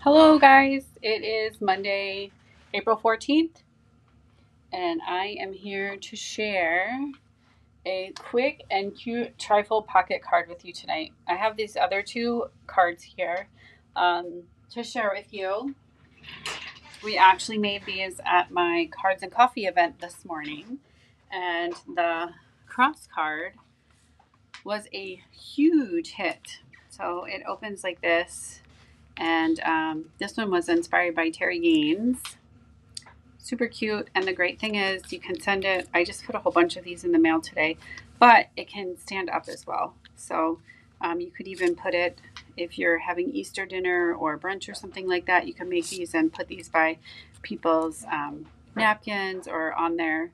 Hello guys, it is Monday, April 14th, and I am here to share a quick and cute trifold pocket card with you tonight. I have these other two cards here to share with you. We actually made these at my Cards and Coffee event this morning, and the cross card was a huge hit. So it opens like this. And this one was inspired by Terry Gaines. Super cute. And the great thing is you can send it. I just put a whole bunch of these in the mail today, but it can stand up as well. So you could even put it if you're having Easter dinner or brunch or something like that. You can make these and put these by people's napkins or on their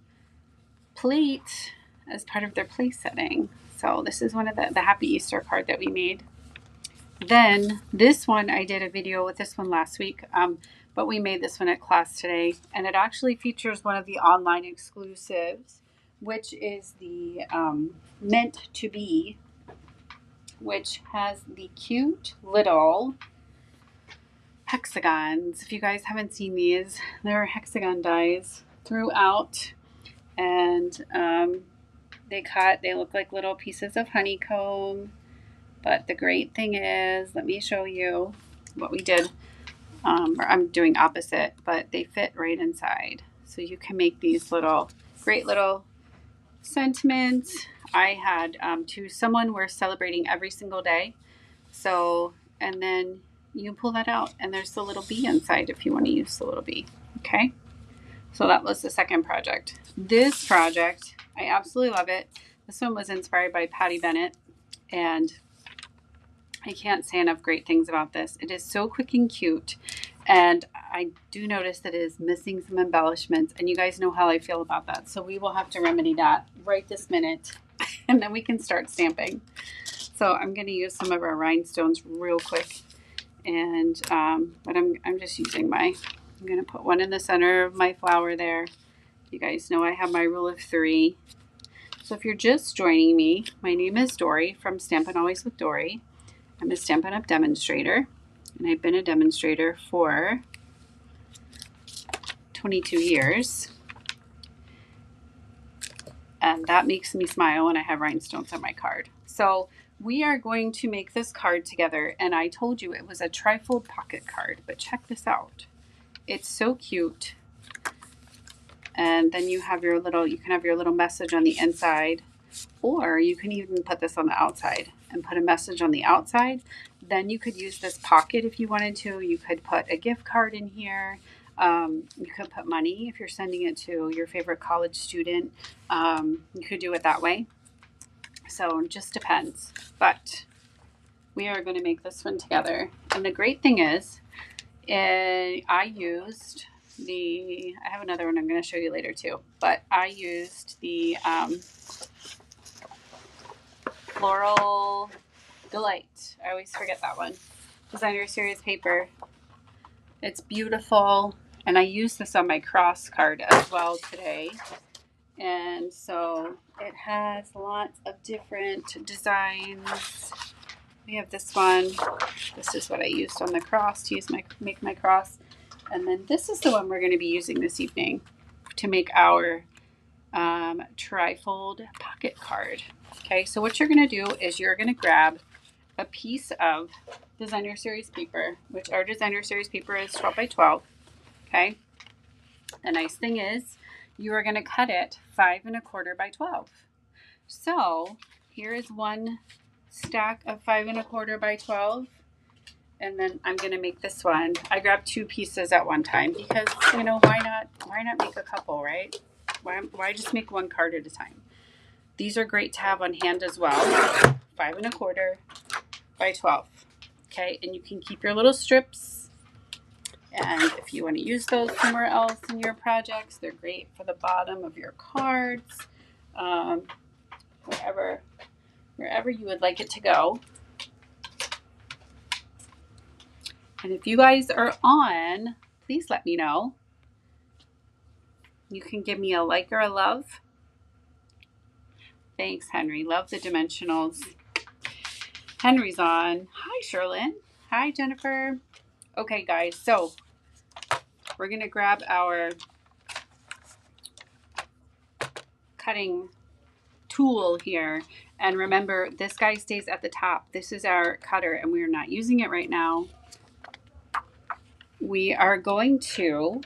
plate as part of their place setting. So this is one of the Happy Easter card that we made. Then this one, I did a video with this one last week, but we made this one at class today, and it actually features one of the online exclusives, which is the Meant to Be, which has the cute little hexagons. If you guys haven't seen these, there are hexagon dies throughout, and they look like little pieces of honeycomb. But the great thing is, let me show you what we did. I'm doing opposite, but they fit right inside. So you can make these great little sentiments. I had someone we're celebrating every single day. So, and then you pull that out and there's the little bee inside if you want to use the little bee. Okay. So that was the second project. This project, I absolutely love it. This one was inspired by Patty Bennett, and I can't say enough great things about this. It is so quick and cute, and I do notice that it is missing some embellishments, and you guys know how I feel about that. So we will have to remedy that right this minute, and then we can start stamping. So I'm going to use some of our rhinestones real quick, and but I'm just using I'm going to put one in the center of my flower there. You guys know I have my rule of 3. So if you're just joining me, my name is Dory from Stampin' Always with Dory. I'm a Stampin' Up! Demonstrator, and I've been a demonstrator for 22 years. And that makes me smile when I have rhinestones on my card. So we are going to make this card together, and I told you it was a trifold pocket card, but check this out. It's so cute. And then you can have your little message on the inside, or you can even put this on the outside and put a message on the outside. Then you could use this pocket if you wanted to. You could put a gift card in here. You could put money if you're sending it to your favorite college student. You could do it that way. So it just depends. But we are going to make this one together. And the great thing is, I have another one I'm going to show you later too, but I used the Floral Delight. I always forget that one. Designer Series paper. It's beautiful, and I used this on my cross card as well today. And so it has lots of different designs. We have this one. This is what I used on the cross to make my cross. And then this is the one we're going to be using this evening to make our trifold pocket card. Okay, so what you're going to do is you're going to grab a piece of Designer Series paper, which our Designer Series paper is 12 by 12. Okay, the nice thing is you are going to cut it 5 1/4 by 12. So here is one stack of 5 1/4 by 12. And then I'm going to make this one. I grabbed 2 pieces at one time because, why not make a couple, right? Why just make one card at a time? These are great to have on hand as well. 5 1/4 by 12. Okay, and you can keep your little strips. And if you want to use those somewhere else in your projects, they're great for the bottom of your cards, wherever you would like it to go. And if you guys are on, please let me know. You can give me a like or a love. Thanks, Henry. Love the dimensionals. Henry's on. Hi, Sherlyn. Hi, Jennifer. Okay, guys, so we're going to grab our cutting tool here. And remember, this guy stays at the top. This is our cutter, and we are not using it right now. We are going to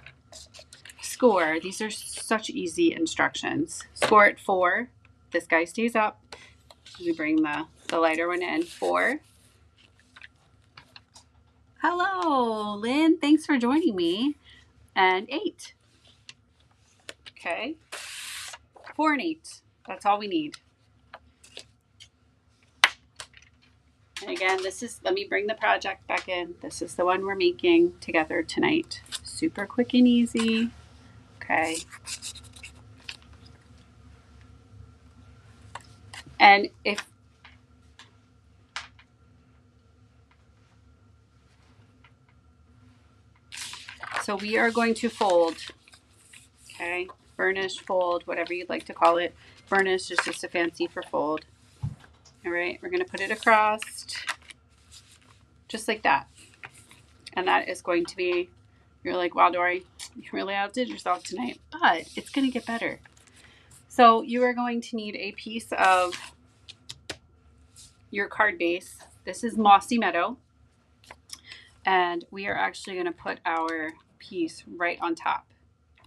score. These are such easy instructions. Score at 4. This guy stays up. We bring the lighter one in. 4. Hello, Lynn. Thanks for joining me. And 8. Okay. 4 and 8. That's all we need. And again, let me bring the project back in. This is the one we're making together tonight. Super quick and easy. Okay. And so we are going to fold, okay? Burnish, fold, whatever you'd like to call it. Burnish is just a fancy for fold. All right, we're gonna put it across, just like that. And that is going to be, you're like, wow, Dory, you really outdid yourself tonight, but it's gonna get better. So you are going to need a piece of your card base. This is Mossy Meadow. And we are actually gonna put our piece right on top,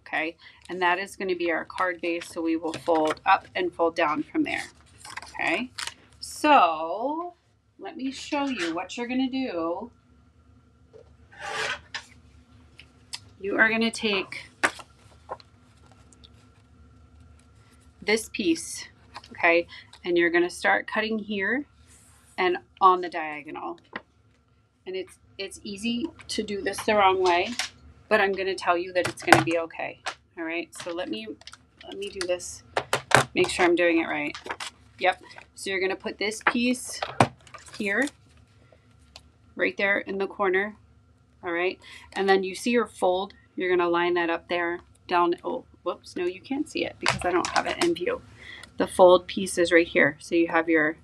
okay? And that is gonna be our card base, so we will fold up and fold down from there, okay? So let me show you what you're gonna do. You are gonna take this piece, okay? And you're gonna start cutting here and on the diagonal. And it's easy to do this the wrong way, but I'm gonna tell you that it's gonna be okay. All right, so let me do this, make sure I'm doing it right. Yep, so you're gonna put this piece here, right there in the corner, all right? And then you see your fold, you're gonna line that up there, down, oh, whoops, no, you can't see it because I don't have it in view. The fold piece is right here. So you have your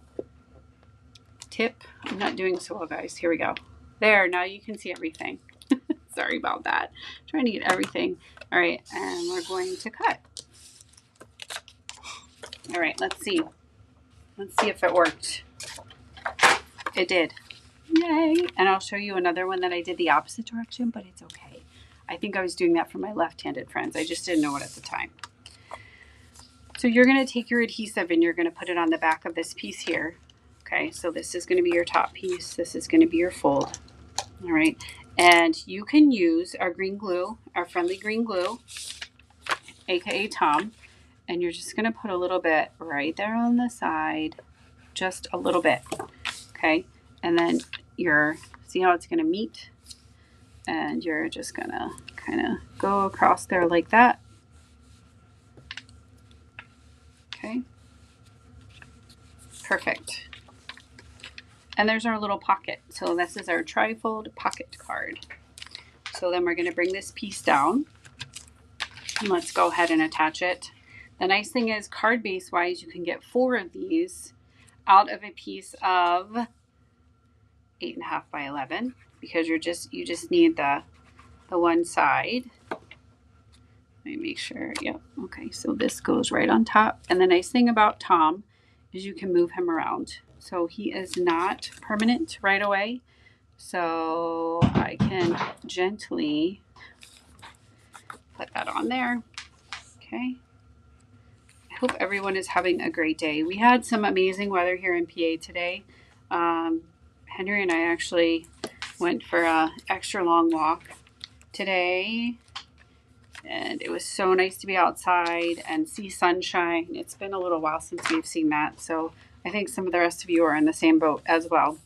tip. I'm not doing so well, guys. Here we go. There, now you can see everything. Sorry about that. I'm trying to get everything. All right, and we're going to cut. All right, let's see. Let's see if it worked. It did. Yay. And I'll show you another one that I did the opposite direction, but it's okay. I think I was doing that for my left-handed friends. I just didn't know it at the time. So you're going to take your adhesive and you're going to put it on the back of this piece here. Okay, so this is going to be your top piece. This is going to be your fold. All right, and you can use our green glue, our friendly green glue, aka Tom, and you're just going to put a little bit right there on the side, just a little bit. Okay, and then see how it's going to meet, and you're just going to kind of go across there like that. Okay, perfect. And there's our little pocket. So this is our trifold pocket card. So then we're going to bring this piece down. And let's go ahead and attach it. The nice thing is, card base wise, you can get 4 of these out of a piece of 8.5 by 11, because you just need the one side. Let me make sure. Yep. Okay. So this goes right on top. And the nice thing about Tom is you can move him around. So he is not permanent right away. So I can gently put that on there. Okay. I hope everyone is having a great day. We had some amazing weather here in PA today. Henry and I actually went for an extra long walk today. And it was so nice to be outside and see sunshine. It's been a little while since we've seen that. So I think some of the rest of you are in the same boat as well.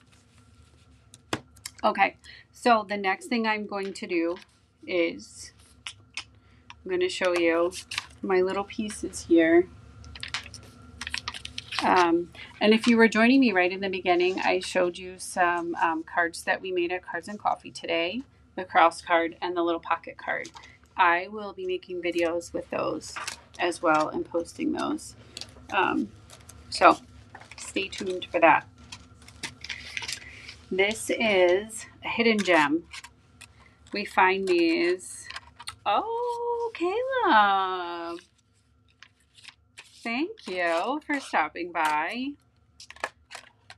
Okay, so the next thing I'm going to do is I'm going to show you my little pieces here. And if you were joining me right in the beginning, I showed you some cards that we made at Cards and Coffee today, the cross card and the little pocket card. I will be making videos with those as well and posting those. So stay tuned for that. This is a hidden gem. we find these. Oh, Caleb. Thank you for stopping by.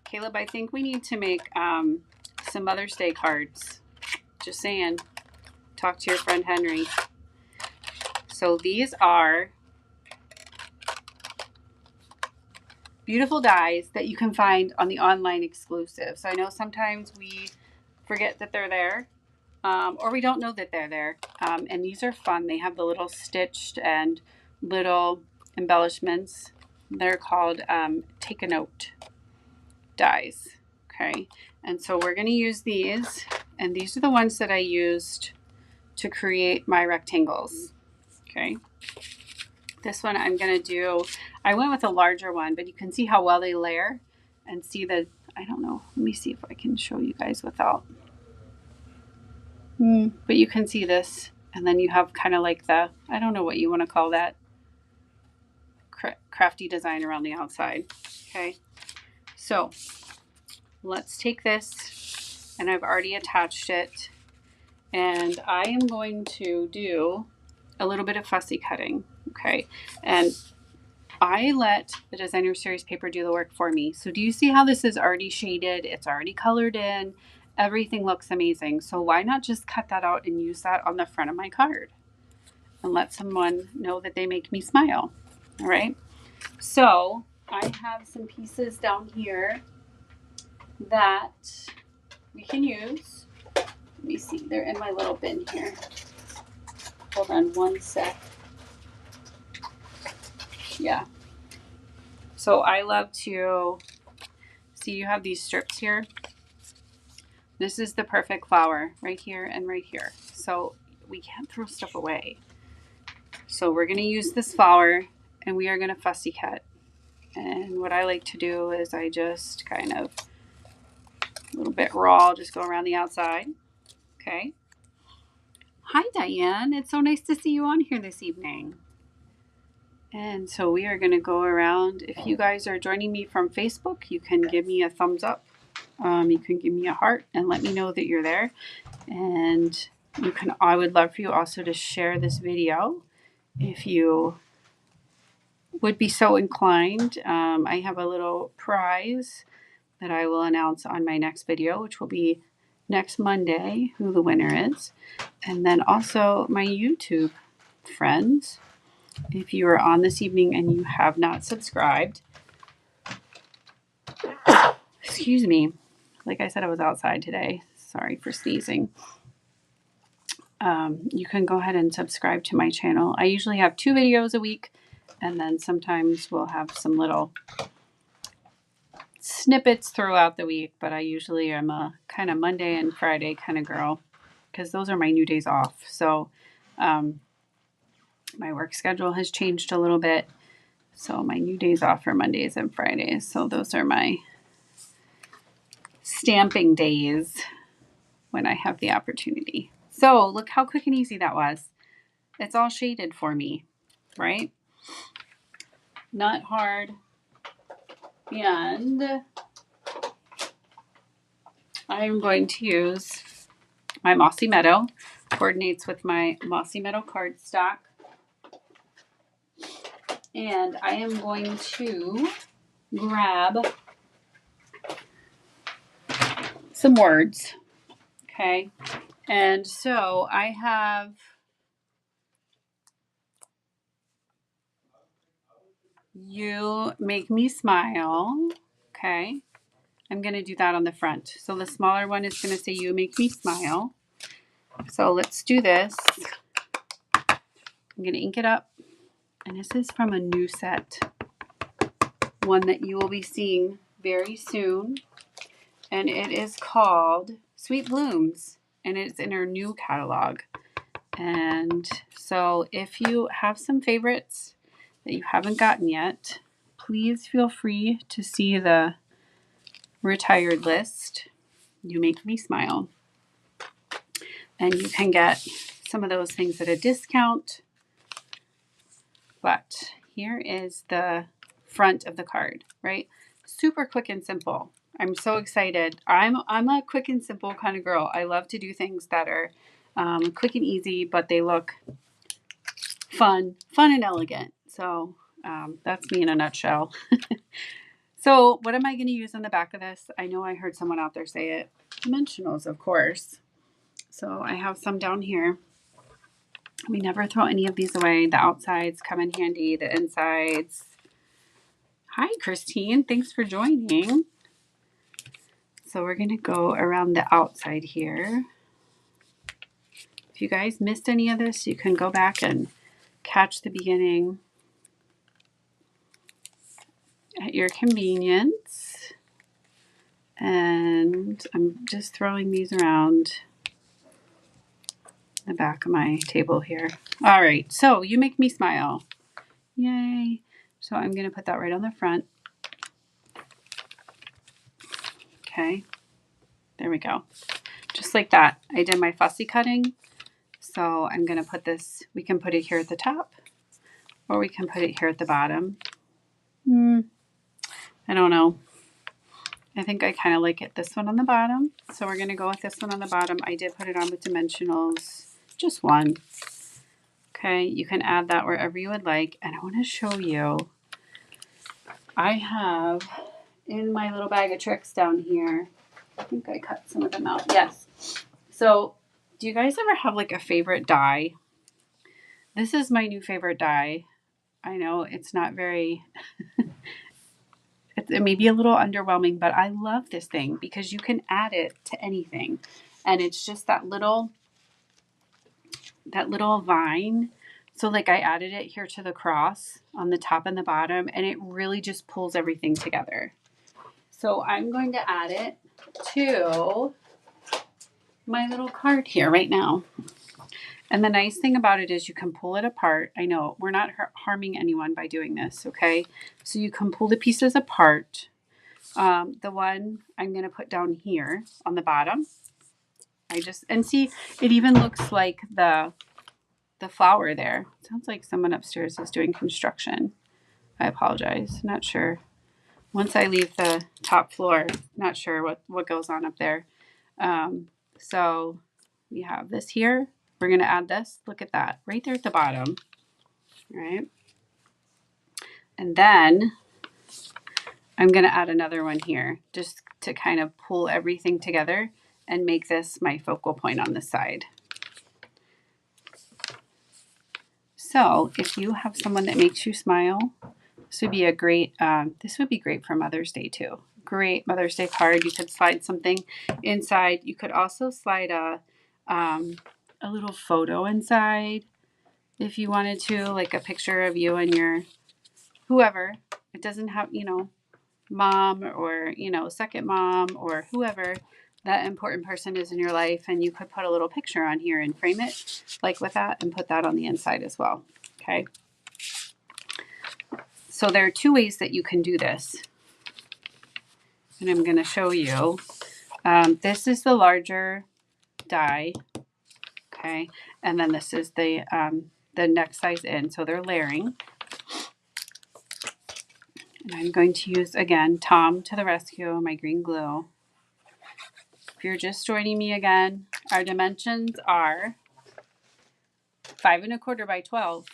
Caleb, I think we need to make some Mother's Day cards. Just saying. Talk to your friend Henry. So these are beautiful dies that you can find on the online exclusive. So I know sometimes we forget that they're there, or we don't know that they're there. And these are fun. They have the little stitched and little embellishments. They're called Take a Note dies. Okay. And so we're going to use these. And these are the ones that I used to create my rectangles. Okay. This one I'm going to do, I went with a larger one, but you can see how well they layer and see the, I don't know, let me see if I can show you guys without. But you can see this, and then you have kind of like the, I don't know what you want to call that, crafty design around the outside. Okay, so let's take this, and I've already attached it, and I am going to do a little bit of fussy cutting. Okay, and I let the Designer Series paper do the work for me. So do you see how this is already shaded? It's already colored in. Everything looks amazing. So why not just cut that out and use that on the front of my card and let someone know that they make me smile? All right. So I have some pieces down here that we can use. Let me see. They're in my little bin here. Hold on one sec. Yeah. So I love to see, you have these strips here. This is the perfect flower right here and right here. So we can't throw stuff away. So we're going to use this flower and we are going to fussy cut. And what I like to do is I just kind of, a little bit raw, just go around the outside. Okay. Hi, Diane. It's so nice to see you on here this evening. And so we are going to go around. If you guys are joining me from Facebook, you can give me a thumbs up. You can give me a heart and let me know that you're there. And you can, I would love for you also to share this video if you would be so inclined. I have a little prize that I will announce on my next video, which will be next Monday, who the winner is. And then also my YouTube friends. If you are on this evening and you have not subscribed, excuse me, like I said, I was outside today. Sorry for sneezing. You can go ahead and subscribe to my channel. I usually have 2 videos a week, and then sometimes we'll have some little snippets throughout the week, but I usually am a kind of Monday and Friday kind of girl because those are my new days off. So my work schedule has changed a little bit. So my new days off are Mondays and Fridays. So those are my stamping days when I have the opportunity. So look how quick and easy that was. It's all shaded for me, right? Not hard. And I'm going to use my Mossy Meadow. Coordinates with my Mossy Meadow cardstock. And I am going to grab some words. Okay. And so I have You Make Me Smile. Okay. I'm going to do that on the front. So the smaller one is going to say You Make Me Smile. So let's do this. I'm going to ink it up. And this is from a new set. One that you will be seeing very soon. And it is called Sweet Blooms. And it's in our new catalog. And so if you have some favorites that you haven't gotten yet, please feel free to see the retired list. You Make Me Smile. And you can get some of those things at a discount. But here is the front of the card, right? Super quick and simple. I'm so excited. I'm a quick and simple kind of girl. I love to do things that are Quick and easy, but they look fun and elegant. So that's me in a nutshell. So what am I going to use on the back of this? I know I heard someone out there say it. Dimensionals, of course. So I have some down here. We never throw any of these away. The outsides come in handy. The insides. Hi, Christine. Thanks for joining. So we're going to go around the outside here. If you guys missed any of this, you can go back and catch the beginning at your convenience. And I'm just throwing these around the back of my table here. All right, so you make me smile. Yay. So I'm going to put that right on the front. Okay, there we go. Just like that. I did my fussy cutting. So I'm going to put this, we can put it here at the top, or we can put it here at the bottom. I don't know. I think I kind of like it this one on the bottom. So we're going to go with this one on the bottom. I did put it on with dimensionals, just one. Okay, you can add that wherever you would like. And I want to show you, I have in my little bag of tricks down here, I think I cut some of them out. Yes. So do you guys ever have like a favorite die? This is my new favorite die. I know it's not very, it may be a little underwhelming, but I love this thing because you can add it to anything. And it's just that little vine. So like I added it here to the cross on the top and the bottom, and it really just pulls everything together. So I'm going to add it to my little card here right now. And the nice thing about it is you can pull it apart. I know we're not harming anyone by doing this, okay? So you can pull the pieces apart. The one I'm going to put down here on the bottom. And see, it even looks like the flower there. It sounds like someone upstairs is doing construction. I apologize. Not sure. Once I leave the top floor, not sure what goes on up there. So we have this here. We're going to add this. Look at that. Right there at the bottom. All right. And then I'm going to add another one here just to kind of pull everything together and make this my focal point on this side. So if you have someone that makes you smile, this would be a great, for Mother's Day too. Great Mother's Day card. You could slide something inside. You could also slide a little photo inside if you wanted to, like a picture of you and your whoever. It doesn't have, mom or, second mom or whoever that important person is in your life. And you could put a little picture on here and frame it like with that and put that on the inside as well. Okay. So there are two ways that you can do this. And I'm going to show you. This is the larger die. Okay. And then this is the next size in. So they're layering. And I'm going to use, again, Tom to the rescue, my green glue. If you're just joining me again, our dimensions are 5 1/4 by 12.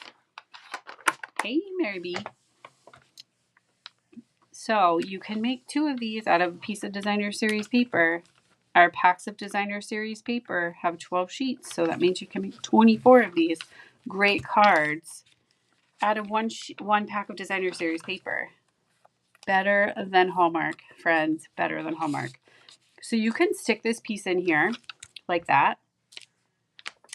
Hey, Mary B. So you can make 2 of these out of a piece of designer series paper. Our packs of designer series paper have 12 sheets, so that means you can make 24 of these great cards out of one pack of designer series paper. Better than Hallmark, friends, better than Hallmark. So you can stick this piece in here like that.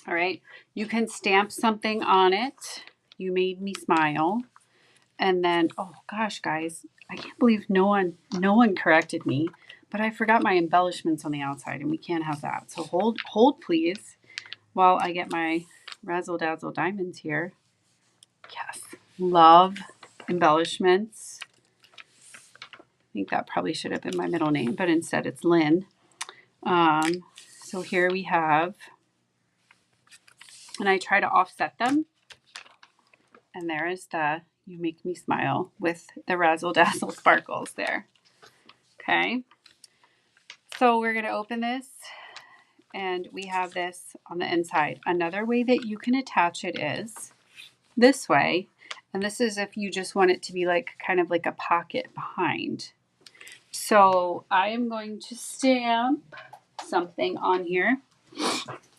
All right. You can stamp something on it. You made me smile. And then, oh gosh, guys, I can't believe no one corrected me, but I forgot my embellishments on the outside and we can't have that. So hold please while I get my Razzle Dazzle diamonds here. Yes. Love embellishments. I think that probably should have been my middle name, but instead it's Lynn. So here we have, and I try to offset them. And there is the You Make Me Smile with the Razzle Dazzle sparkles there. Okay. So we're going to open this And we have this on the inside. Another way that you can attach it is this way. And this is if you just want it to be like kind of like a pocket behind. So I am going to stamp something on here.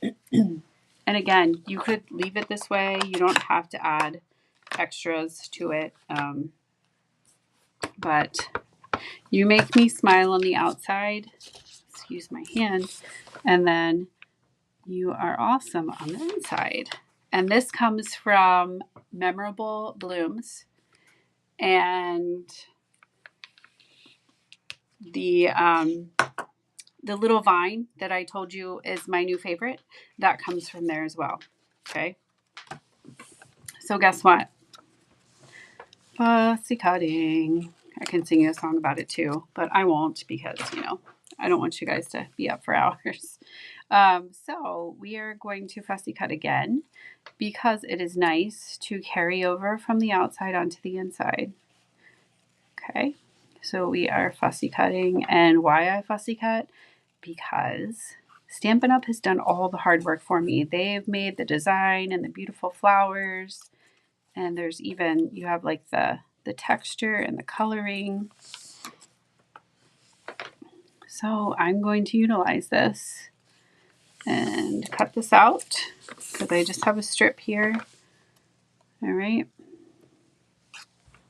And again, you could leave it this way. You don't have to add extras to it. But you make me smile on the outside. Excuse my hand. And then you are awesome on the inside. And this comes from Memorable Blooms. And the little vine that I told you is my new favorite, that comes from there as well. Okay. So guess what? Fussy cutting. I can sing you a song about it too, but I won't because, I don't want you guys to be up for hours. So we are going to fussy cut again because it is nice to carry over from the outside onto the inside. Okay. So we are fussy cutting, and why I fussy cut? Because Stampin' Up! Has done all the hard work for me. They've made the design and the beautiful flowers, and there's even, you have like the texture and the coloring. So I'm going to utilize this and cut this out because I just have a strip here. All right.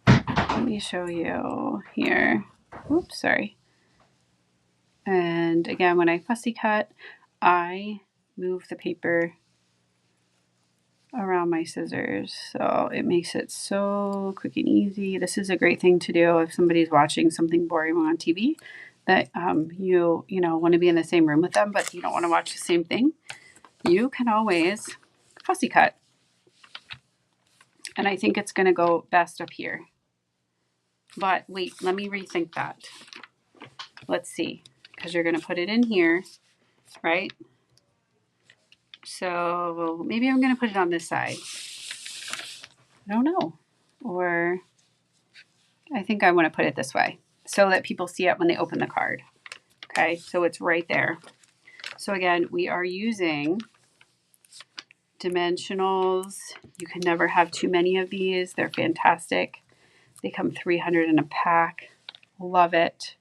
Let me show you here. Oops, sorry. And again, when I fussy cut, I move the paper around my scissors. So it makes it so quick and easy. This is a great thing to do if somebody's watching something boring on TV that you want to be in the same room with them, but you don't want to watch the same thing. You can always fussy cut. And I think it's going to go best up here. But wait, let me rethink that. Let's see. Because you're going to put it in here, right? So maybe I'm going to put it on this side. I don't know. Or I think I want to put it this way so that people see it when they open the card. Okay, so it's right there. So again, we are using dimensionals. You can never have too many of these. They're fantastic. They come 300 in a pack. Love it.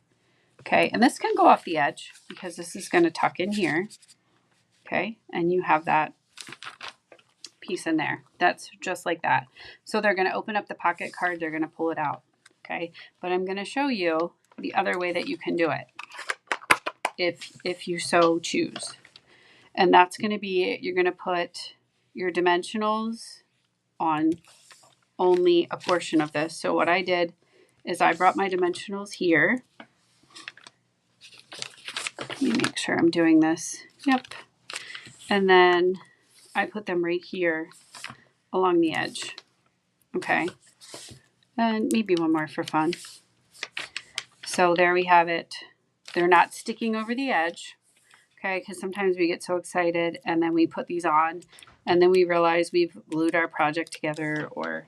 Okay, and this can go off the edge because this is going to tuck in here. Okay, and you have that piece in there. That's just like that. So they're going to open up the pocket card. They're going to pull it out. Okay, but I'm going to show you the other way that you can do it if you so choose. And that's going to be, you're going to put your dimensionals on only a portion of this. So what I did is I brought my dimensionals here. Let me make sure I'm doing this. Yep. And then I put them right here along the edge. Okay. And maybe one more for fun. So there we have it. They're not sticking over the edge. Okay, because sometimes we get so excited and then we put these on and then we realize we've glued our project together, or,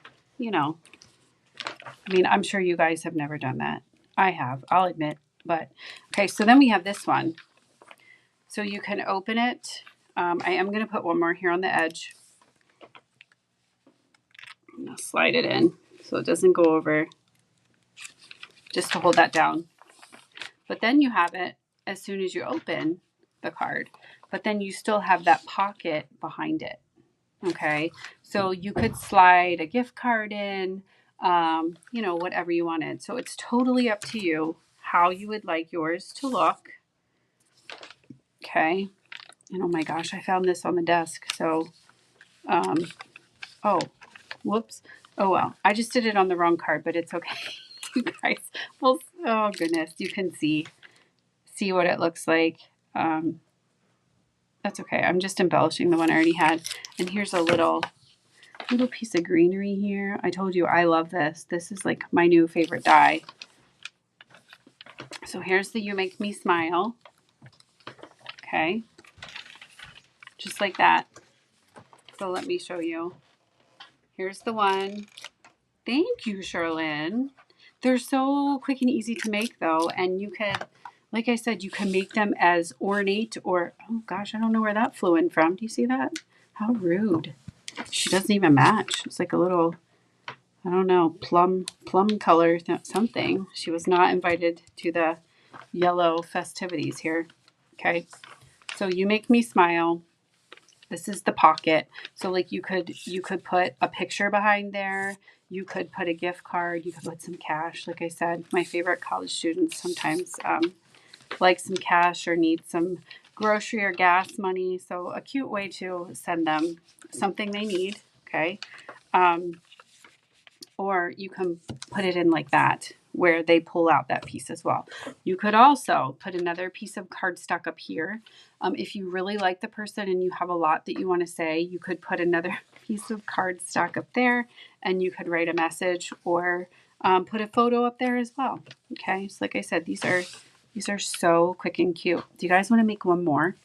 I'm sure you guys have never done that. I have, I'll admit. But okay, so then we have this one. So you can open it. I am going to put one more here on the edge. I'm going to slide it in so it doesn't go over, just to hold that down. But then you have it as soon as you open the card, but then you still have that pocket behind it. Okay, so you could slide a gift card in, whatever you wanted. So it's totally up to you how you would like yours to look. Okay, and oh my gosh, I found this on the desk. So, oh, whoops. Oh well, I just did it on the wrong card, but it's okay. You guys, well, oh goodness, you can see what it looks like. That's okay. I'm just embellishing the one I already had. And here's a little piece of greenery here. I told you I love this. This is like my new favorite die. So here's the You Make Me Smile. Okay. Just like that. So let me show you. Here's the one. Thank you, Sherlyn. They're so quick and easy to make though. And you could Like I said, you can make them as ornate or, oh gosh, I don't know where that flew in from. Do you see that? How rude. She doesn't even match. It's like a little, I don't know, plum color something. She was not invited to the yellow festivities here. Okay. So you make me smile. This is the pocket. So like you could put a picture behind there. You could put a gift card. You could put some cash. Like I said, my favorite college students sometimes like some cash or need some grocery or gas money. So a cute way to send them something they need. Okay. Or you can put it in like that where they pull out that piece as well. You could also put another piece of cardstock up here. If you really like the person and you have a lot that you want to say, you could put another piece of cardstock up there and you could write a message or put a photo up there as well. Okay, so like I said, these are so quick and cute. Do you guys want to make one more?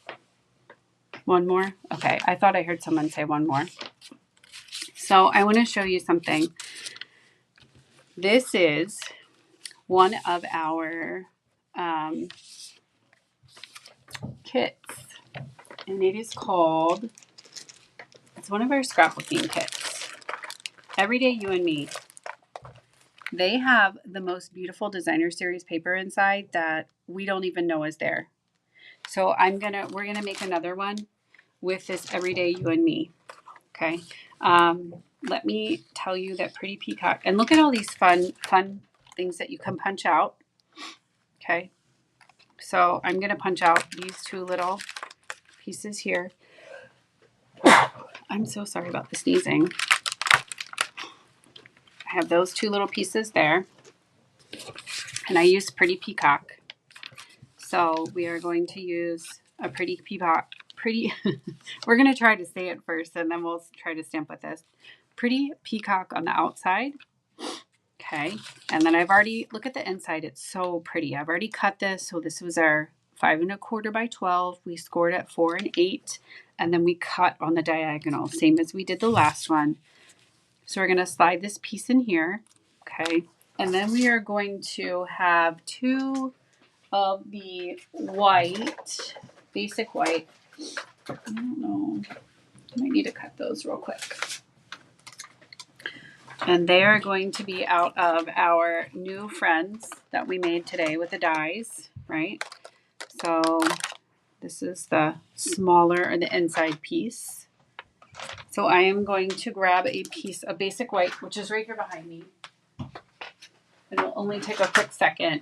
One more? Okay, I thought I heard someone say one more. So I want to show you something. This is one of our kits, and it is called, it's one of our scrapbooking kits. Everyday You and Me. They have the most beautiful designer series paper inside that we don't even know is there. So we're gonna make another one with this Everyday You and Me. Okay. Let me tell you that Pretty Peacock, and look at all these fun things that you can punch out. Okay. So I'm going to punch out these two little pieces here. I'm so sorry about the sneezing. I have those two little pieces there. And I use Pretty Peacock. So we are going to use a Pretty Peacock. We're going to try to say it first and then we'll try to stamp with this. Pretty Peacock on the outside. Okay. And then look at the inside. It's so pretty. I've already cut this. So this was our 5 1/4 by 12. We scored at 4 and 8. And then we cut on the diagonal, same as we did the last one. So we're going to slide this piece in here. Okay. And then we are going to have 2 of the white, basic white. I don't know. I might need to cut those real quick. And they are going to be out of our new friends that we made today with the dies, right? So this is the smaller or the inside piece. So I am going to grab a piece of basic white, which is right here behind me. It'll only take a quick second.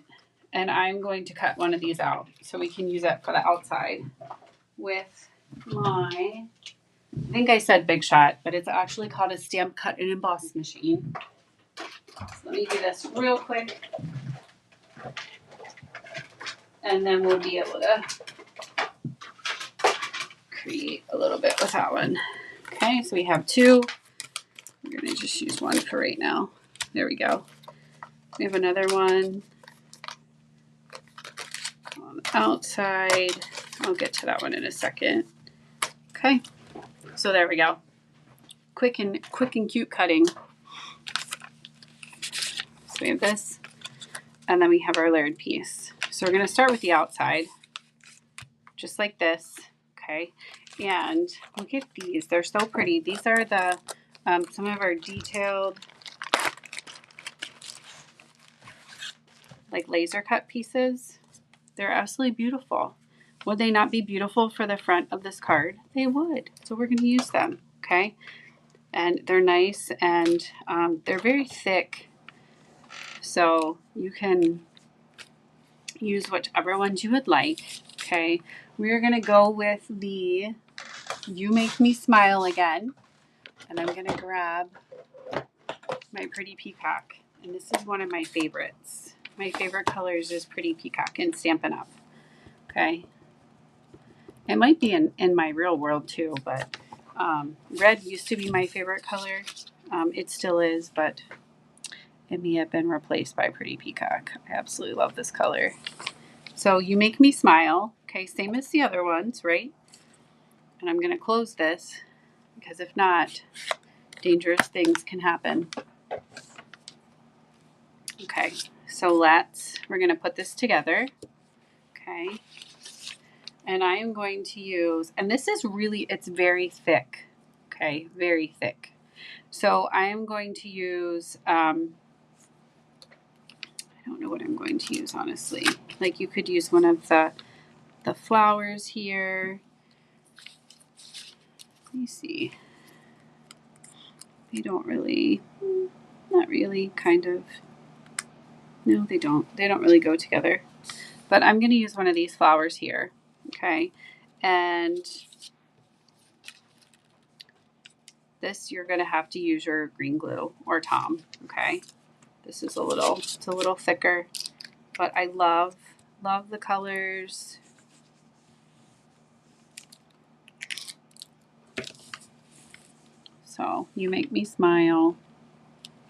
And I'm going to cut one of these out so we can use it for the outside with my, I think I said Big Shot, but it's actually called a stamp cut and emboss machine. So let me do this real quick. And then we'll be able to create a little bit with that one. Okay, so we have 2. We're going to just use one for right now. There we go. We have another one on the outside. I'll get to that one in a second. Okay, so there we go. Quick and cute cutting. So we have this, and then we have our layered piece. So we're going to start with the outside, just like this. Okay, and look at these. They're so pretty. These are the some of our detailed, like laser cut pieces. They're absolutely beautiful. Would they not be beautiful for the front of this card? They would. So we're going to use them. Okay, and they're nice and they're very thick. So you can use whichever ones you would like. Okay, we're going to go with the You Make Me Smile again. And I'm going to grab my Pretty Peacock. And this is one of my favorites. My favorite colors is Pretty Peacock and Stampin' Up. Okay. It might be in my real world too, but red used to be my favorite color. It still is, but it may have been replaced by Pretty Peacock. I absolutely love this color. So You Make Me Smile. Okay, same as the other ones, right? And I'm going to close this because if not, dangerous things can happen. Okay, so we're going to put this together. Okay. And I am going to use, and this is really, it's very thick. Okay, very thick. So I am going to use, I don't know what I'm going to use, honestly. Like you could use one of the flowers here. Let me see. They don't really, not really, kind of. No, they don't. They don't really go together. But I'm going to use one of these flowers here. Okay. And this, you're going to have to use your green glue or Tom. Okay. This is it's a little thicker, but I love the colors. So you make me smile,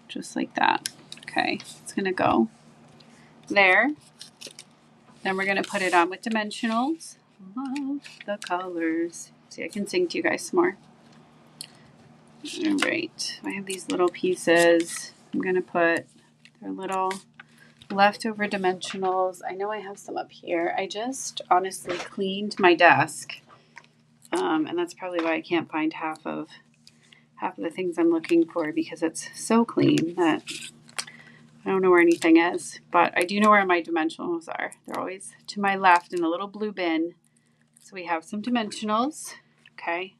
just like that. Okay, it's gonna go there. Then we're gonna put it on with dimensionals. Love the colors. See, I can sing to you guys some more. All right, I have these little pieces. I'm gonna put their little leftover dimensionals. I know I have some up here. I just honestly cleaned my desk, and that's probably why I can't find half of the things I'm looking for, because it's so clean that I don't know where anything is. But I do know where my dimensionals are. They're always to my left in the little blue bin. So we have some dimensionals. Okay.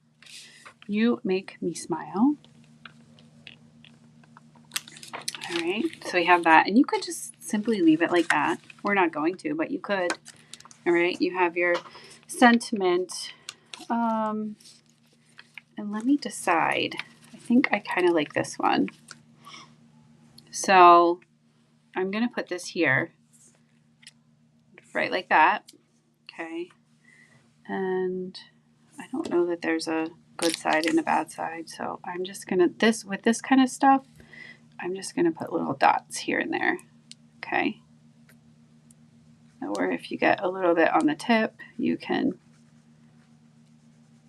You make me smile. All right. So we have that. And you could just simply leave it like that. We're not going to, but you could. All right. You have your sentiment. And let me decide. I think I kind of like this one. So I'm going to put this here. Right like that. Okay. And I don't know that there's a good side and a bad side. So I'm just going to, with this kind of stuff, I'm just going to put little dots here and there. Okay. Or if you get a little bit on the tip, you can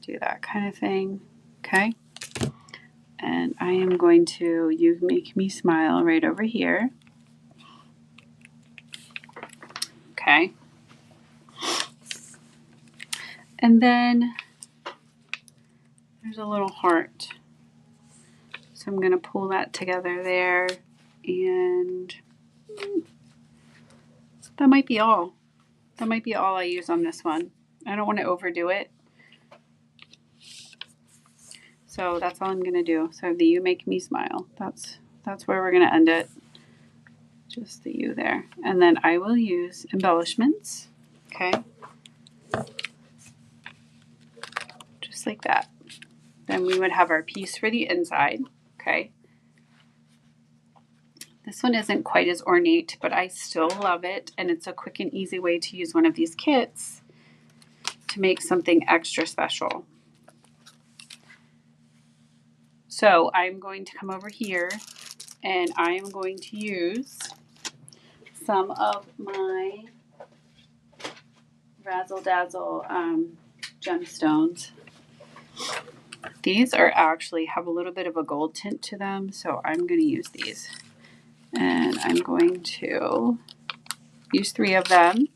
do that kind of thing. Okay. And I am going to, you make me smile right over here. Okay. And then there's a little heart. So I'm going to pull that together there, and that might be all. That might be all I use on this one. I don't want to overdo it. So that's all I'm going to do. So the you make me smile. That's where we're going to end it. Just the you there. And then I will use embellishments. Okay. Just like that. Then we would have our piece for the inside. Okay. This one isn't quite as ornate, but I still love it. And it's a quick and easy way to use one of these kits to make something extra special. So I'm going to come over here and I am going to use some of my Razzle Dazzle gemstones. These are actually have a little bit of a gold tint to them, so I'm going to use these. And I'm going to use 3 of them.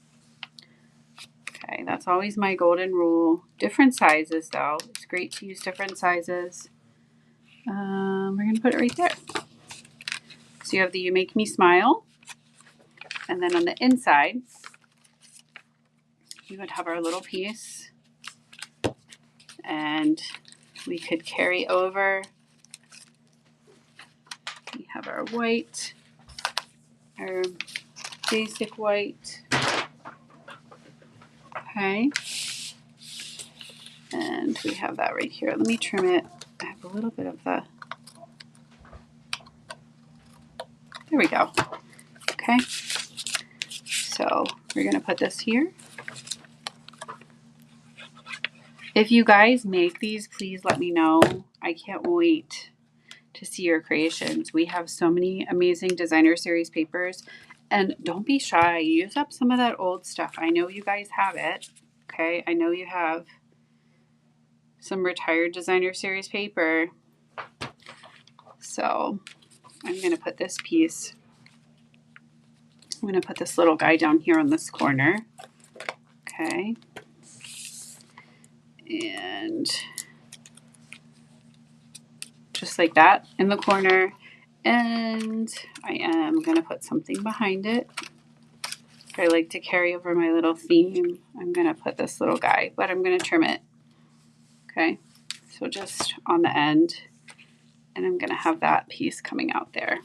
Okay, that's always my golden rule. Different sizes though. It's great to use different sizes. We're going to put it right there. So you have the You Make Me Smile. And then on the inside, we would have our little piece. And we could carry over. We have our white, our basic white. Okay. And we have that right here. Let me trim it. I have a little bit of the, there we go. Okay. So we're going to put this here. If you guys make these, please let me know. I can't wait to see your creations. We have so many amazing designer series papers, and don't be shy. Use up some of that old stuff. I know you guys have it. Okay. I know you have some retired designer series paper. So I'm going to put this piece, I'm going to put this little guy down here on this corner. Okay. And just like that in the corner. And I am going to put something behind it. I like to carry over my little theme. I'm going to put this little guy, but I'm going to trim it. Okay. So just on the end. And I'm going to have that piece coming out there.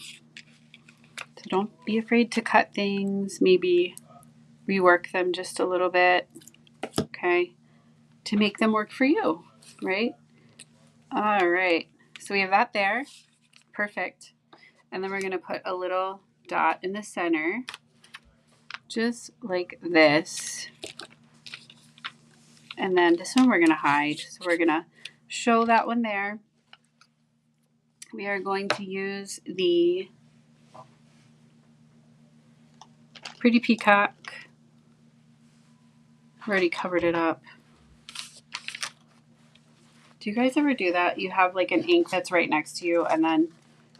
So don't be afraid to cut things. Maybe rework them just a little bit. Okay. To make them work for you. Right? All right. So we have that there. Perfect. And then we're going to put a little dot in the center, just like this. And then this one we're going to hide. So we're going to show that one there. We are going to use the Pretty Peacock. I've already covered it up. Do you guys ever do that? You have like an ink that's right next to you and then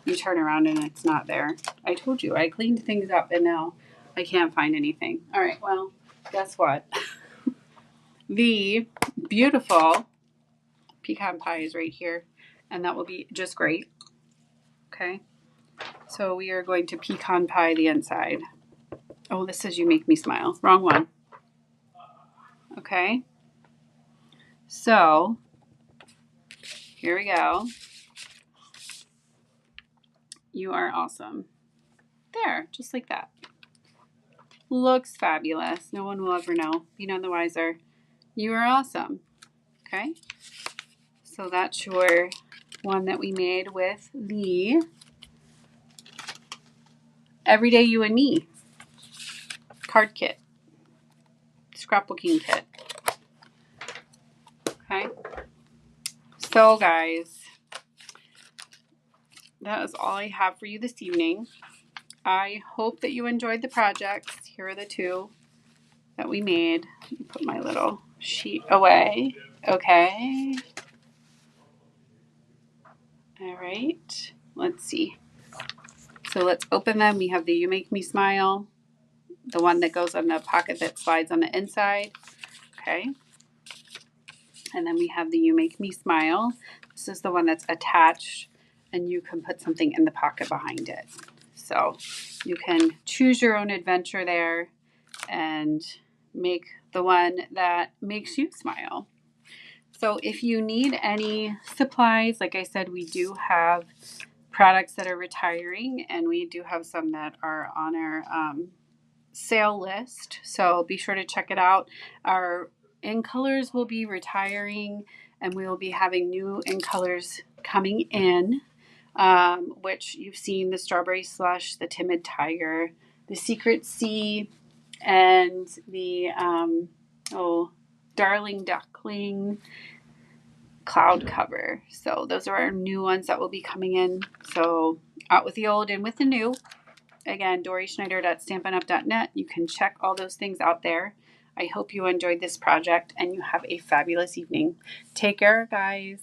you turn around and it's not there. I told you, I cleaned things up and now I can't find anything. All right, well, guess what? The beautiful pecan pie is right here, and that will be just great. Okay, so we are going to pecan pie the inside. Oh, this says you make me smile. Wrong one. Okay, so here we go. You are awesome. There, just like that. Looks fabulous. No one will ever know. Be none the wiser. You are awesome. Okay, so that's your one that we made with the Everyday You and Me card kit, scrapbooking kit. Okay, so guys, that is all I have for you this evening. I hope that you enjoyed the projects. Here are the two that we made. Let me put my little sheet away. Okay. All right. Let's see. So let's open them. We have the You Make Me Smile, the one that goes on the pocket that slides on the inside. Okay. And then we have the You Make Me Smile. This is the one that's attached and you can put something in the pocket behind it. So you can choose your own adventure there and make the one that makes you smile. So if you need any supplies, like I said, we do have products that are retiring and we do have some that are on our sale list. So be sure to check it out. Our In Colors will be retiring and we will be having new In Colors coming in. Which you've seen the Strawberry Slush, the Timid Tiger, the Secret Sea, and the Darling Duckling cloud cover. So those are our new ones that will be coming in. So out with the old and with the new. Again, DorySchneider.stampinup.net. You can check all those things out there. I hope you enjoyed this project and you have a fabulous evening. Take care, guys.